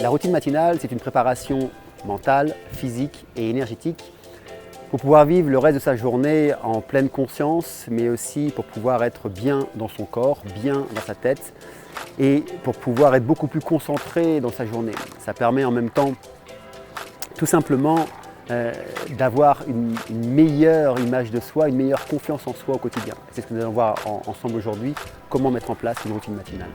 La routine matinale, c'est une préparation mentale, physique et énergétique pour pouvoir vivre le reste de sa journée en pleine conscience, mais aussi pour pouvoir être bien dans son corps, bien dans sa tête et pour pouvoir être beaucoup plus concentré dans sa journée. Ça permet en même temps tout simplement d'avoir une meilleure image de soi, une meilleure confiance en soi au quotidien. C'est ce que nous allons voir ensemble aujourd'hui, comment mettre en place une routine matinale.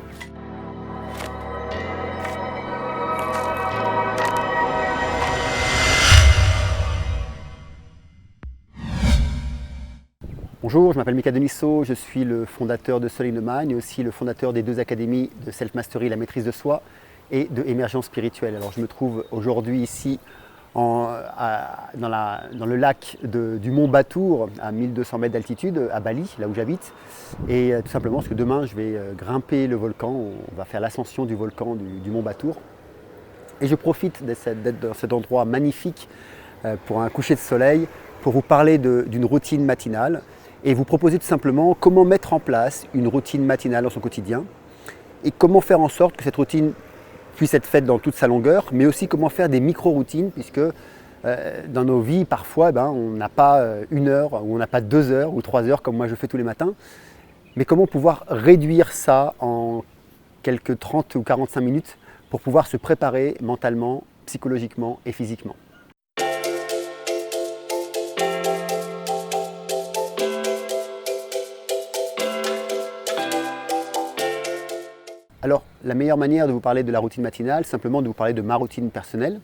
Bonjour, je m'appelle Mika Denisso, je suis le fondateur de Soul in the Mind et aussi le fondateur des deux académies de Self Mastery, la maîtrise de soi, et de Émergence spirituelle. Alors je me trouve aujourd'hui ici dans le lac du mont Batour, à 1200 mètres d'altitude, à Bali, là où j'habite. Et tout simplement parce que demain je vais grimper le volcan, on va faire l'ascension du volcan du mont Batour. Et je profite d'être dans cet endroit magnifique pour un coucher de soleil, pour vous parler d'une routine matinale et vous proposer tout simplement comment mettre en place une routine matinale dans son quotidien et comment faire en sorte que cette routine puisse être faite dans toute sa longueur, mais aussi comment faire des micro-routines, puisque dans nos vies, parfois, on n'a pas 1 heure, ou on n'a pas 2 heures, ou 3 heures, comme moi je fais tous les matins, mais comment pouvoir réduire ça en quelques 30 ou 45 minutes pour pouvoir se préparer mentalement, psychologiquement et physiquement. Alors, la meilleure manière de vous parler de la routine matinale, c'est simplement de vous parler de ma routine personnelle.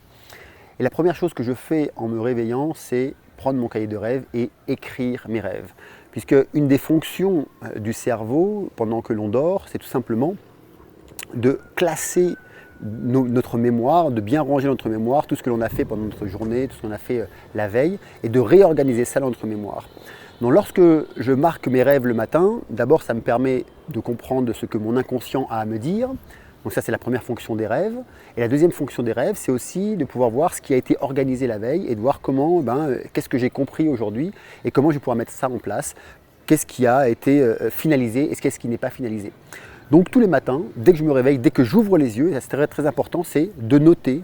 Et la première chose que je fais en me réveillant, c'est prendre mon cahier de rêve et écrire mes rêves. Puisque une des fonctions du cerveau, pendant que l'on dort, c'est tout simplement de classer notre mémoire, de bien ranger notre mémoire, tout ce que l'on a fait pendant notre journée, tout ce qu'on a fait la veille, et de réorganiser ça dans notre mémoire. Donc lorsque je marque mes rêves le matin, d'abord ça me permet de comprendre ce que mon inconscient a à me dire. Donc ça c'est la première fonction des rêves. Et la deuxième fonction des rêves, c'est aussi de pouvoir voir ce qui a été organisé la veille et de voir comment, qu'est-ce que j'ai compris aujourd'hui et comment je vais pouvoir mettre ça en place. Qu'est-ce qui a été finalisé et qu'est-ce qui n'est pas finalisé. Donc tous les matins, dès que je me réveille, dès que j'ouvre les yeux, et ça c'est très, très important, c'est de noter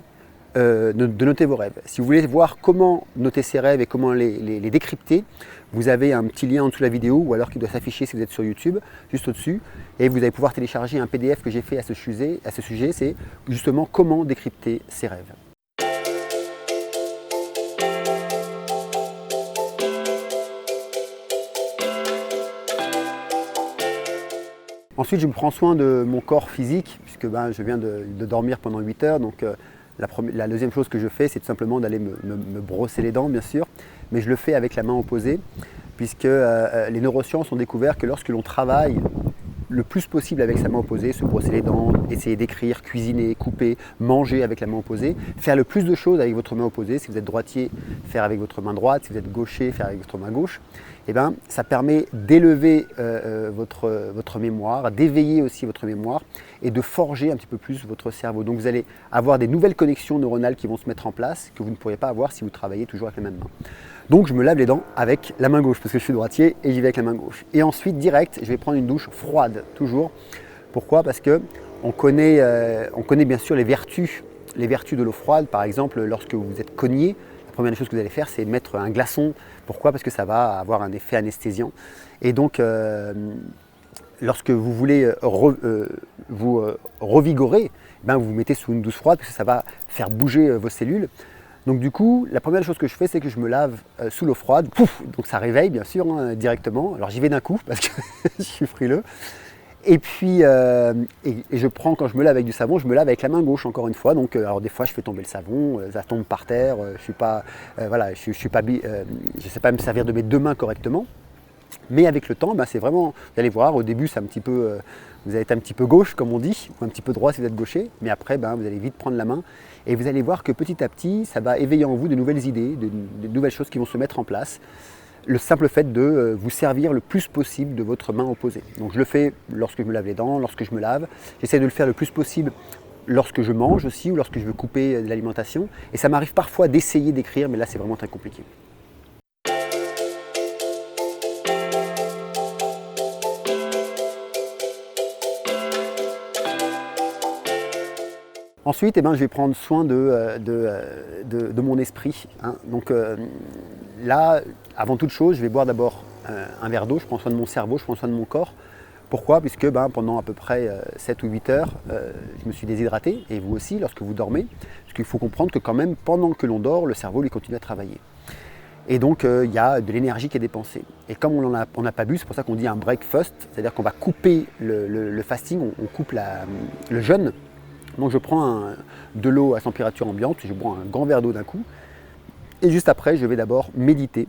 vos rêves. Si vous voulez voir comment noter ces rêves et comment les décrypter, vous avez un petit lien en dessous de la vidéo ou alors qui doit s'afficher si vous êtes sur YouTube, juste au-dessus, et vous allez pouvoir télécharger un PDF que j'ai fait à ce sujet, c'est justement comment décrypter ces rêves. Ensuite, je me prends soin de mon corps physique, puisque je viens de dormir pendant 8 heures, donc la deuxième chose que je fais, c'est tout simplement d'aller me brosser les dents, bien sûr, mais je le fais avec la main opposée, puisque les neurosciences ont découvert que lorsque l'on travaille le plus possible avec sa main opposée, se brosser les dents, essayer d'écrire, cuisiner, couper, manger avec la main opposée, faire le plus de choses avec votre main opposée. Si vous êtes droitier, faire avec votre main droite, si vous êtes gaucher, faire avec votre main gauche. Et ça permet d'élever votre mémoire, d'éveiller aussi votre mémoire et de forger un petit peu plus votre cerveau. Donc vous allez avoir des nouvelles connexions neuronales qui vont se mettre en place que vous ne pourriez pas avoir si vous travaillez toujours avec la même main. Donc je me lave les dents avec la main gauche parce que je suis droitier et j'y vais avec la main gauche. Et ensuite, direct, je vais prendre une douche froide, toujours. Pourquoi? Parce qu'on connaît bien sûr les vertus de l'eau froide. Par exemple, lorsque vous êtes cogné, la première chose que vous allez faire, c'est mettre un glaçon. Pourquoi? Parce que ça va avoir un effet anesthésiant. Et donc, lorsque vous voulez vous revigorer, vous vous mettez sous une douche froide parce que ça va faire bouger vos cellules. Donc du coup, la première chose que je fais, c'est que je me lave sous l'eau froide. Pouf, donc ça réveille bien sûr directement. Alors j'y vais d'un coup parce que je suis frileux. Et puis, je prends, quand je me lave avec du savon, je me lave avec la main gauche encore une fois. Donc, alors des fois, je fais tomber le savon, ça tombe par terre. Je suis pas, je sais pas me servir de mes deux mains correctement. Mais avec le temps, c'est vraiment, vous allez voir, au début, c'est un petit peu, vous allez être un petit peu gauche, comme on dit, ou un petit peu droit si vous êtes gaucher. Mais après, vous allez vite prendre la main. Et vous allez voir que petit à petit, ça va éveiller en vous de nouvelles idées, de nouvelles choses qui vont se mettre en place. Le simple fait de vous servir le plus possible de votre main opposée. Donc je le fais lorsque je me lave les dents, lorsque je me lave. J'essaie de le faire le plus possible lorsque je mange aussi ou lorsque je veux couper de l'alimentation. Et ça m'arrive parfois d'essayer d'écrire, mais là c'est vraiment très compliqué. Ensuite, je vais prendre soin de mon esprit, hein. Donc là, avant toute chose, je vais boire d'abord un verre d'eau, je prends soin de mon cerveau, je prends soin de mon corps. Pourquoi? Puisque pendant à peu près 7 ou 8 heures, je me suis déshydraté, et vous aussi lorsque vous dormez. Parce qu'il faut comprendre que quand même, pendant que l'on dort, le cerveau lui continue à travailler. Et donc il y a de l'énergie qui est dépensée. Et comme on n'a pas bu, c'est pour ça qu'on dit un breakfast, c'est-à-dire qu'on va couper le fasting, on coupe le jeûne. Donc je prends de l'eau à température ambiante, je bois un grand verre d'eau d'un coup. Et juste après, je vais d'abord méditer.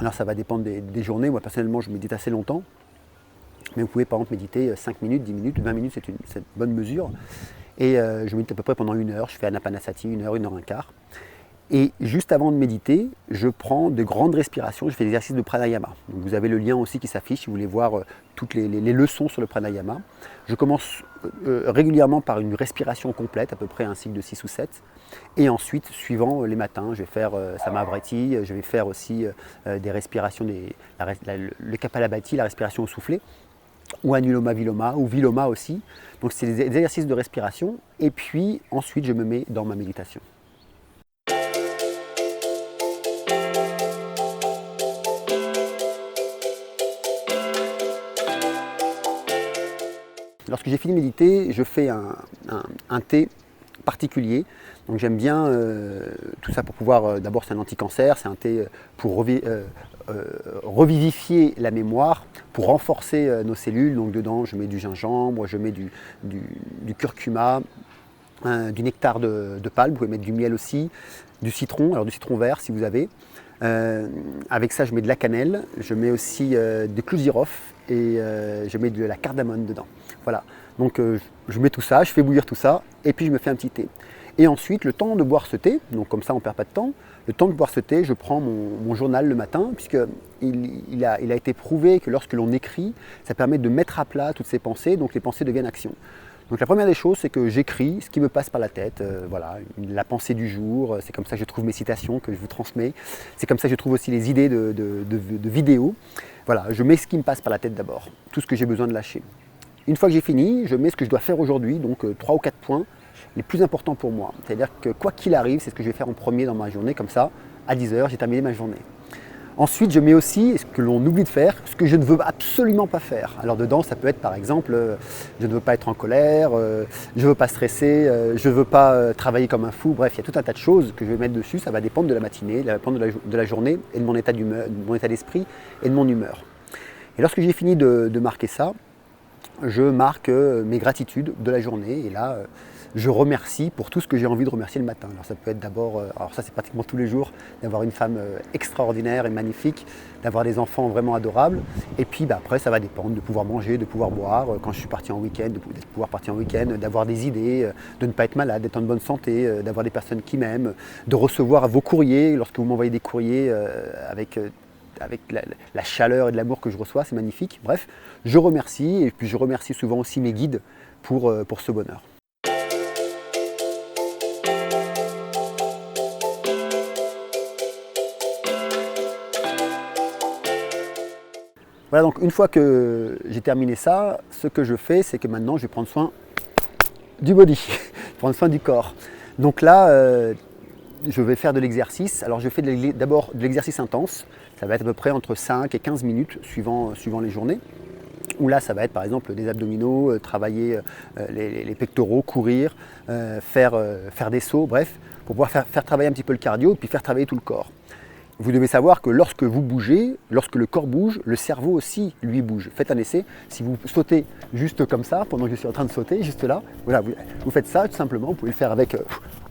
Alors ça va dépendre des journées. Moi personnellement, je médite assez longtemps. Mais vous pouvez par exemple méditer 5 minutes, 10 minutes, 20 minutes, c'est une bonne mesure. Et je médite à peu près pendant 1 heure. Je fais Anapanasati, 1 heure, 1 heure un quart. Et juste avant de méditer, je prends de grandes respirations, je fais des exercices de pranayama. Donc vous avez le lien aussi qui s'affiche si vous voulez voir toutes les leçons sur le pranayama. Je commence régulièrement par une respiration complète, à peu près un cycle de 6 ou 7. Et ensuite, suivant les matins, je vais faire Samavriti, je vais faire aussi des respirations, le Kapalabhati, la respiration au soufflet, ou Anuloma Viloma, ou Viloma aussi. Donc c'est des exercices de respiration. Et puis ensuite, je me mets dans ma méditation. Lorsque j'ai fini de méditer, je fais un thé particulier. Donc j'aime bien tout ça pour pouvoir, d'abord c'est un anti-cancer, c'est un thé pour revivifier la mémoire, pour renforcer nos cellules. Donc dedans je mets du gingembre, je mets du curcuma, du nectar de palme, vous pouvez mettre du miel aussi, du citron, alors du citron vert si vous avez. Avec ça je mets de la cannelle, je mets aussi des clous de girofle et je mets de la cardamone dedans. Voilà, donc je mets tout ça, je fais bouillir tout ça et puis je me fais un petit thé. Et ensuite, le temps de boire ce thé, donc comme ça on ne perd pas de temps, le temps de boire ce thé, je prends mon journal le matin, puisqu'il a été prouvé que lorsque l'on écrit, ça permet de mettre à plat toutes ces pensées, donc les pensées deviennent actions. Donc la première des choses, c'est que j'écris ce qui me passe par la tête, voilà, la pensée du jour, c'est comme ça que je trouve mes citations que je vous transmets, c'est comme ça que je trouve aussi les idées de vidéos. Voilà, je mets ce qui me passe par la tête d'abord, tout ce que j'ai besoin de lâcher. Une fois que j'ai fini, je mets ce que je dois faire aujourd'hui, donc 3 ou 4 points les plus importants pour moi. C'est-à-dire que quoi qu'il arrive, c'est ce que je vais faire en premier dans ma journée, comme ça, à 10 heures, j'ai terminé ma journée. Ensuite, je mets aussi ce que l'on oublie de faire, ce que je ne veux absolument pas faire. Alors dedans, ça peut être par exemple, je ne veux pas être en colère, je ne veux pas stresser, je ne veux pas travailler comme un fou. Bref, il y a tout un tas de choses que je vais mettre dessus. Ça va dépendre de la matinée, ça va dépendre de la journée et de mon état d'humeur, de mon état d'esprit et de mon humeur. Et lorsque j'ai fini de marquer ça, je marque mes gratitudes de la journée et là, je remercie pour tout ce que j'ai envie de remercier le matin. Alors ça peut être d'abord, alors ça c'est pratiquement tous les jours, d'avoir une femme extraordinaire et magnifique, d'avoir des enfants vraiment adorables. Et puis après ça va dépendre de pouvoir manger, de pouvoir boire, quand je suis parti en week-end, de pouvoir partir en week-end, d'avoir des idées, de ne pas être malade, d'être en bonne santé, d'avoir des personnes qui m'aiment, de recevoir vos courriers, lorsque vous m'envoyez des courriers avec la chaleur et de l'amour que je reçois, c'est magnifique. Bref, je remercie et puis je remercie souvent aussi mes guides pour ce bonheur. Voilà, donc une fois que j'ai terminé ça, ce que je fais, c'est que maintenant je vais prendre soin du body, prendre soin du corps. Donc là, je vais faire de l'exercice. Alors je fais d'abord de l'exercice intense. Ça va être à peu près entre 5 et 15 minutes suivant les journées. Où là, ça va être par exemple des abdominaux, travailler les pectoraux, courir, faire des sauts, bref, pour pouvoir faire travailler un petit peu le cardio et puis faire travailler tout le corps. Vous devez savoir que lorsque vous bougez, lorsque le corps bouge, le cerveau aussi lui bouge. Faites un essai, si vous sautez juste comme ça, pendant que je suis en train de sauter, juste là, voilà, vous faites ça tout simplement, vous pouvez le faire avec,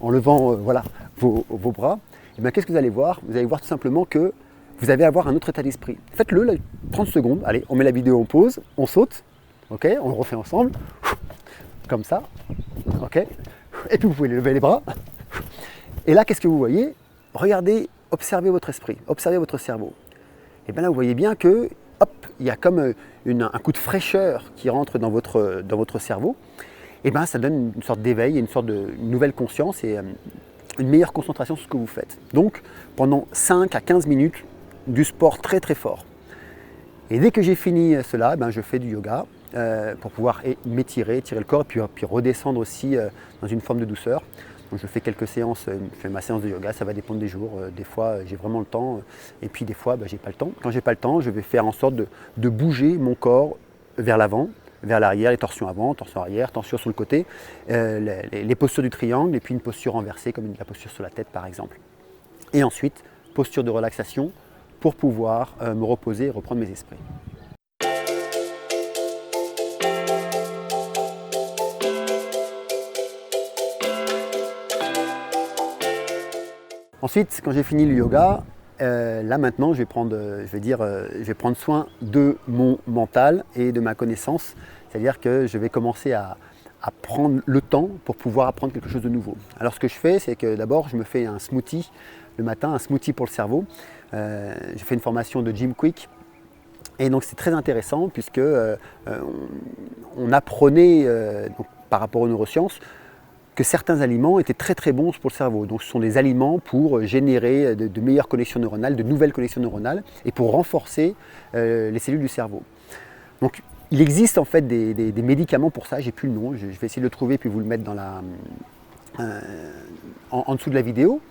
en levant voilà, vos bras. Et bien qu'est-ce que vous allez voir? Vous allez voir tout simplement que vous allez avoir un autre état d'esprit. Faites-le, là, 30 secondes, allez, on met la vidéo en pause, on saute, ok, on le refait ensemble, comme ça, ok, et puis vous pouvez lever les bras. Et là, qu'est-ce que vous voyez? Regardez, observez votre esprit, observez votre cerveau. Et bien là, vous voyez bien que, hop, il y a comme un coup de fraîcheur qui rentre dans votre cerveau. Et bien ça donne une sorte d'éveil, une nouvelle conscience et une meilleure concentration sur ce que vous faites. Donc, pendant 5 à 15 minutes, du sport très très fort. Et dès que j'ai fini cela, ben, je fais du yoga. pour pouvoir m'étirer, étirer le corps et puis redescendre aussi dans une forme de douceur. Donc je fais quelques séances, je fais ma séance de yoga, ça va dépendre des jours. Des fois j'ai vraiment le temps et puis des fois j'ai pas le temps. Quand j'ai pas le temps, je vais faire en sorte de bouger mon corps vers l'avant, vers l'arrière, les torsions avant, torsions arrière, torsions sur le côté, les postures du triangle et puis une posture renversée comme la posture sur la tête par exemple. Et ensuite, posture de relaxation pour pouvoir me reposer et reprendre mes esprits. Ensuite, quand j'ai fini le yoga, là maintenant je vais prendre soin de mon mental et de ma connaissance. C'est-à-dire que je vais commencer à prendre le temps pour pouvoir apprendre quelque chose de nouveau. Alors ce que je fais, c'est que d'abord je me fais un smoothie le matin, un smoothie pour le cerveau. J'ai fait une formation de Jim Kwik. Et donc c'est très intéressant puisque on apprenait donc, par rapport aux neurosciences que certains aliments étaient très très bons pour le cerveau. Donc ce sont des aliments pour générer de meilleures connexions neuronales, de nouvelles connexions neuronales et pour renforcer les cellules du cerveau. Donc il existe en fait des médicaments pour ça, j'ai plus le nom, je vais essayer de le trouver puis vous le mettre dans en dessous de la vidéo.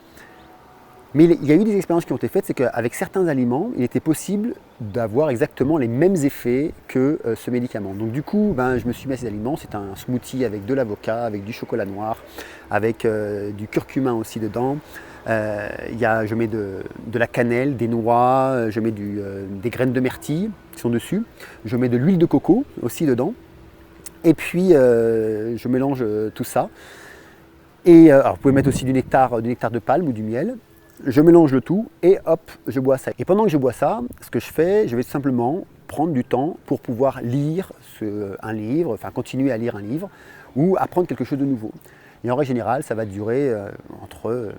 Mais il y a eu des expériences qui ont été faites, c'est qu'avec certains aliments, il était possible d'avoir exactement les mêmes effets que ce médicament. Donc du coup, je me suis mis à ces aliments, c'est un smoothie avec de l'avocat, avec du chocolat noir, avec du curcuma aussi dedans. Je mets de la cannelle, des noix, je mets des graines de myrtille qui sont dessus, je mets de l'huile de coco aussi dedans. Et puis je mélange tout ça. Et alors vous pouvez mettre aussi du nectar de palme ou du miel. Je mélange le tout et hop, je bois ça. Et pendant que je bois ça, ce que je fais, je vais tout simplement prendre du temps pour pouvoir lire un livre, enfin continuer à lire un livre ou apprendre quelque chose de nouveau. Et en règle générale, ça va durer entre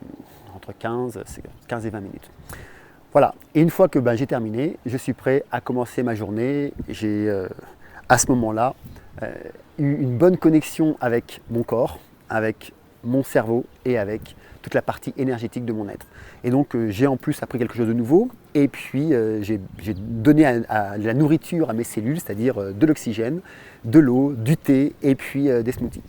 15 et 20 minutes. Voilà, et une fois que j'ai terminé, je suis prêt à commencer ma journée. J'ai à ce moment-là eu une bonne connexion avec mon corps, avec mon cerveau et avec toute la partie énergétique de mon être. Et donc j'ai en plus appris quelque chose de nouveau et puis j'ai donné à la nourriture à mes cellules, c'est-à-dire de l'oxygène, de l'eau, du thé et puis des smoothies.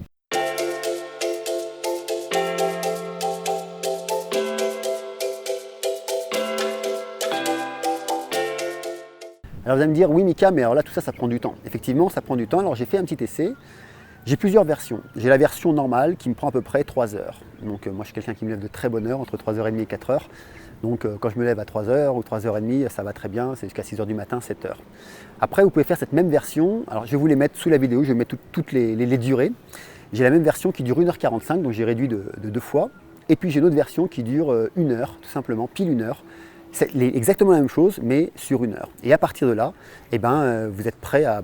Alors vous allez me dire, oui Mika, mais alors là tout ça, ça prend du temps. Effectivement, ça prend du temps. Alors j'ai fait un petit essai. J'ai plusieurs versions. J'ai la version normale qui me prend à peu près 3 heures. Donc moi je suis quelqu'un qui me lève de très bonne heure, entre 3h30 et 4h. Donc quand je me lève à 3h ou 3h30, ça va très bien, c'est jusqu'à 6h du matin, 7h. Après vous pouvez faire cette même version, alors je vais vous les mettre sous la vidéo, je vais mettre toutes les durées. J'ai la même version qui dure 1h45, donc j'ai réduit de 2 fois. Et puis j'ai une autre version qui dure 1 heure, tout simplement, pile 1 heure. C'est exactement la même chose, mais sur 1 heure. Et à partir de là, vous êtes prêt à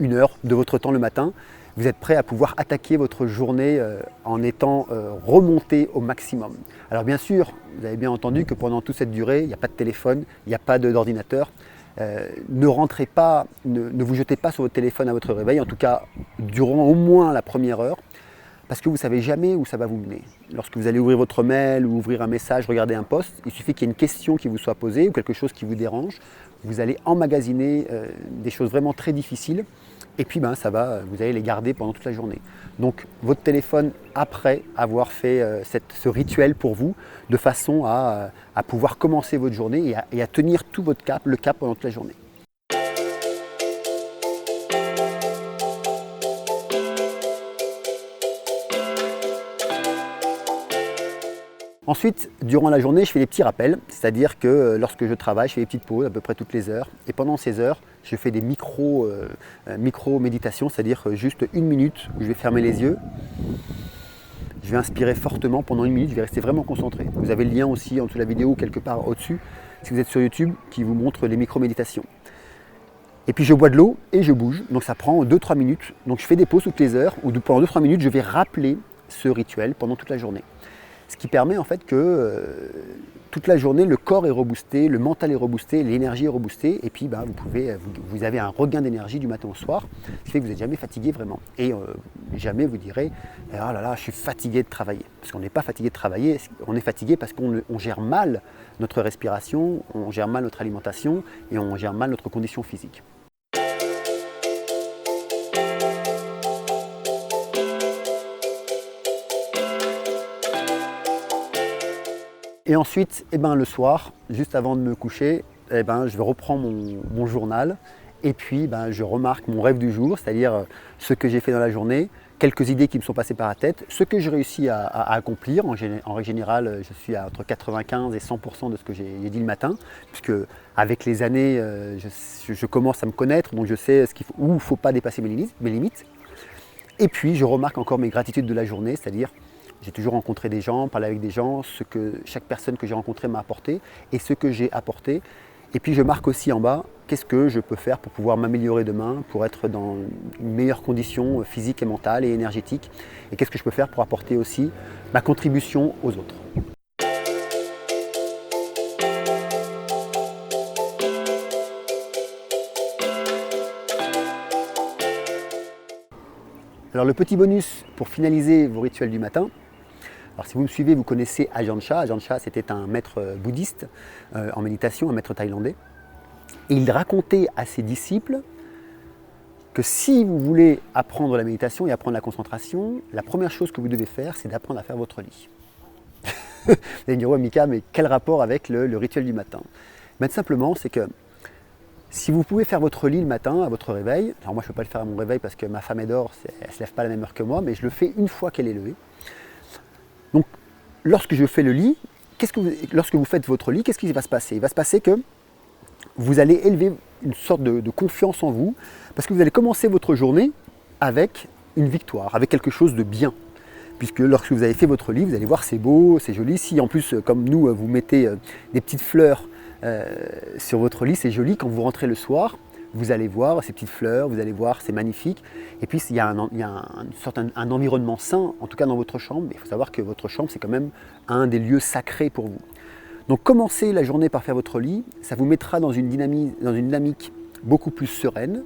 1 heure de votre temps le matin. Vous êtes prêt à pouvoir attaquer votre journée en étant remonté au maximum. Alors bien sûr, vous avez bien entendu que pendant toute cette durée, il n'y a pas de téléphone, il n'y a pas d'ordinateur. Ne rentrez pas, ne vous jetez pas sur votre téléphone à votre réveil, en tout cas durant au moins la première heure, parce que vous ne savez jamais où ça va vous mener. Lorsque vous allez ouvrir votre mail ou ouvrir un message, regarder un post, il suffit qu'il y ait une question qui vous soit posée ou quelque chose qui vous dérange. Vous allez emmagasiner des choses vraiment très difficiles. Et puis vous allez les garder pendant toute la journée. Donc votre téléphone après avoir fait ce rituel pour vous, de façon à pouvoir commencer votre journée et à tenir tout le cap pendant toute la journée. Ensuite, durant la journée, je fais des petits rappels, c'est-à-dire que lorsque je travaille, je fais des petites pauses à peu près toutes les heures. Et pendant ces heures, je fais des micro-méditations, c'est-à-dire juste 1 minute où je vais fermer les yeux. Je vais inspirer fortement pendant 1 minute, je vais rester vraiment concentré. Vous avez le lien aussi en dessous de la vidéo ou quelque part au-dessus, si vous êtes sur YouTube, qui vous montre les micro-méditations. Et puis je bois de l'eau et je bouge, donc ça prend 2-3 minutes. Donc je fais des pauses toutes les heures, où pendant 2-3 minutes, je vais rappeler ce rituel pendant toute la journée. Ce qui permet en fait que toute la journée, le corps est reboosté, le mental est reboosté, l'énergie est reboostée, et puis vous avez un regain d'énergie du matin au soir, ce qui fait que vous n'êtes jamais fatigué vraiment. Et jamais vous direz « Ah là là, je suis fatigué de travailler ». Parce qu'on n'est pas fatigué de travailler, on est fatigué parce qu'on gère mal notre respiration, on gère mal notre alimentation et on gère mal notre condition physique. Et ensuite, le soir, juste avant de me coucher, je vais reprendre mon journal et puis je remarque mon rêve du jour, c'est-à-dire ce que j'ai fait dans la journée, quelques idées qui me sont passées par la tête, ce que j'ai réussi à accomplir. En règle générale, je suis à entre 95 et 100% de ce que j'ai dit le matin, puisque avec les années, je commence à me connaître, donc je sais où il ne faut pas dépasser mes limites. Et puis, je remarque encore mes gratitudes de la journée, c'est-à-dire j'ai toujours rencontré des gens, parlé avec des gens, ce que chaque personne que j'ai rencontrée m'a apporté et ce que j'ai apporté. Et puis je marque aussi en bas, qu'est-ce que je peux faire pour pouvoir m'améliorer demain, pour être dans une meilleure condition physique et mentale et énergétique. Et qu'est-ce que je peux faire pour apporter aussi ma contribution aux autres. Alors le petit bonus pour finaliser vos rituels du matin. Alors si vous me suivez, vous connaissez Ajahn Chah. Ajahn Chah, c'était un maître bouddhiste en méditation, un maître thaïlandais. Et il racontait à ses disciples que si vous voulez apprendre la méditation et apprendre la concentration, la première chose que vous devez faire, c'est d'apprendre à faire votre lit. Vous allez me dire, ouais, Mika, mais quel rapport avec le rituel du matin? Tout simplement, c'est que si vous pouvez faire votre lit le matin à votre réveil, alors moi je ne peux pas le faire à mon réveil parce que ma femme est dehors, elle ne se lève pas à la même heure que moi, mais je le fais une fois qu'elle est levée. Donc, lorsque je fais le lit, lorsque vous faites votre lit, qu'est-ce qui va se passer? Il va se passer que vous allez élever une sorte de confiance en vous, parce que vous allez commencer votre journée avec une victoire, avec quelque chose de bien. Puisque lorsque vous avez fait votre lit, vous allez voir, c'est beau, c'est joli. Si en plus, comme nous, vous mettez des petites fleurs sur votre lit, c'est joli. Quand vous rentrez le soir, vous allez voir ces petites fleurs, vous allez voir, c'est magnifique. Et puis, il y a un environnement sain, en tout cas dans votre chambre. Il faut savoir que votre chambre, c'est quand même un des lieux sacrés pour vous. Donc, commencez la journée par faire votre lit. Ça vous mettra dans une dynamique beaucoup plus sereine.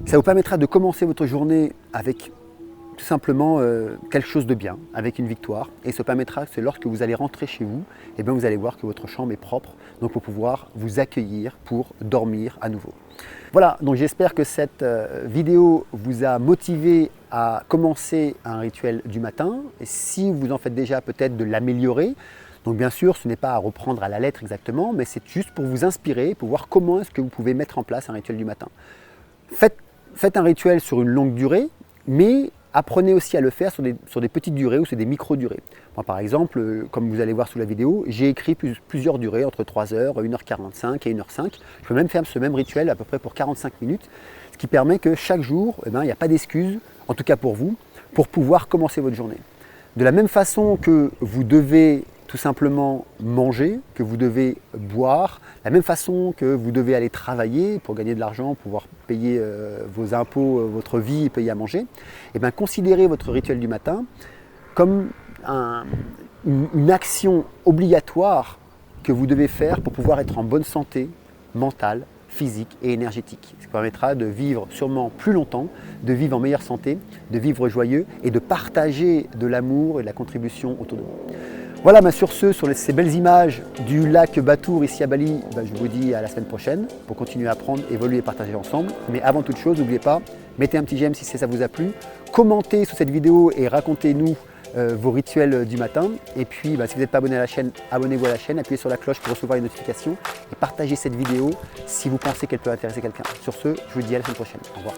Ça vous permettra de commencer votre journée avec tout simplement quelque chose de bien, avec une victoire. Et ça permettra que lorsque vous allez rentrer chez vous, vous allez voir que votre chambre est propre, donc pour pouvoir vous accueillir pour dormir à nouveau. Voilà, donc j'espère que cette vidéo vous a motivé à commencer un rituel du matin. Et si vous en faites déjà, peut-être de l'améliorer. Donc bien sûr, ce n'est pas à reprendre à la lettre exactement, mais c'est juste pour vous inspirer, pour voir comment est-ce que vous pouvez mettre en place un rituel du matin. Faites un rituel sur une longue durée, mais apprenez aussi à le faire sur des petites durées ou sur des micro-durées. Moi, par exemple, comme vous allez voir sous la vidéo, j'ai écrit plusieurs durées, entre 3 heures, 1h45 et 1h05. Je peux même faire ce même rituel à peu près pour 45 minutes, ce qui permet que chaque jour, il n'y a pas d'excuse, en tout cas pour vous, pour pouvoir commencer votre journée. De la même façon que vous devez tout simplement manger, que vous devez boire, de la même façon que vous devez aller travailler pour gagner de l'argent, pouvoir payer vos impôts, votre vie et payer à manger, considérez votre rituel du matin comme une action obligatoire que vous devez faire pour pouvoir être en bonne santé mentale, physique et énergétique. Ce qui permettra de vivre sûrement plus longtemps, de vivre en meilleure santé, de vivre joyeux et de partager de l'amour et de la contribution autour de vous. Voilà, sur ces belles images du lac Batour ici à Bali, je vous dis à la semaine prochaine pour continuer à apprendre, évoluer et partager ensemble. Mais avant toute chose, n'oubliez pas, mettez un petit j'aime si ça vous a plu, commentez sous cette vidéo et racontez-nous vos rituels du matin. Et puis, si vous n'êtes pas abonné à la chaîne, abonnez-vous à la chaîne, appuyez sur la cloche pour recevoir les notifications et partagez cette vidéo si vous pensez qu'elle peut intéresser quelqu'un. Sur ce, je vous dis à la semaine prochaine. Au revoir.